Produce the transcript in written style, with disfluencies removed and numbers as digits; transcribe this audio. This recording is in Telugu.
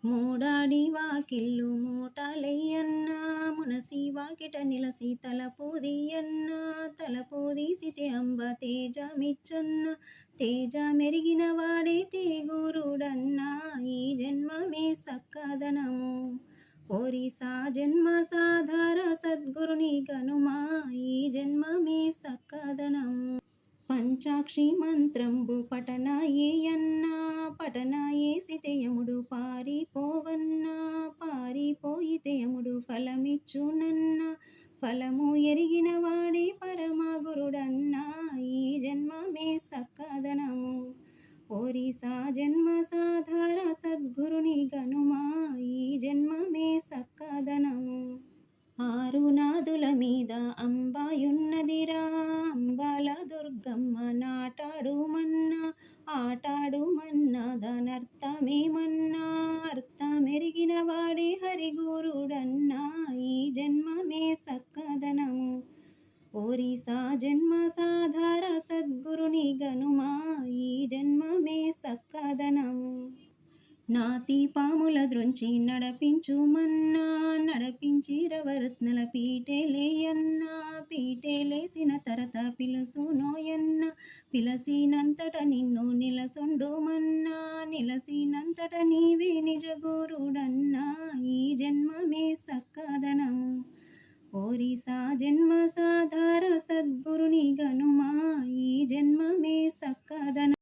మూడాడి వాకిళ్ళు మూటలయ్యన్న మునసి వాకిట నిలసి తలపోదియన్న తలపోదీసితే అంబ తేజమిచ్చన్న తేజ మెరిగిన వాడే తేగూరుడన్న ఈ జన్మమే సక్కదనము ఓరిసా జన్మ సాధార సద్గురుని గనుమా ఈ జన్మమే సక్కదనము పంచాక్షి మంత్రంబు పఠనాయేయన్న పఠనాయేసితే యముడు పారిపోవన్న పారిపోయితే యముడు ఫలమిచ్చునన్న ఫలము ఎరిగిన వాడే పరమగురుడన్న ఈ జన్మమే సక్కదనము ఓరిసా జన్మ సాధార సద్గురుని గనుమా ఈ జన్మమే సక్కదనము ఆరు నాదుల మీద అంబాయున్నదిరా అంబాల దుర్గమ్మ నాటాడుమన్నా ఆటాడుమన్నా దానర్థమేమన్నా అర్థమెరిగిన వాడే హరిగురుడన్నా ఈ జన్మమే సక్కదనము ఓరిసా జన్మ సాధార సద్గురుని గనుమా ఈ జన్మమే సక్కదనము నాతి పాముల ద్రొంచి నడపించుమన్నా నడపించి రవరత్నల పీటేలేయన్న పీటేలేసిన తరత పిలుసునోయన్న పిలసినంతట నిన్ను నిలసొండుమన్నా నిలసినంతట నీవే నిజగురుడన్నా ఈ జన్మమే సక్కదనము ఓరిసా జన్మ సాధార సద్గురుని గనుమా ఈ జన్మమే సక్కదనము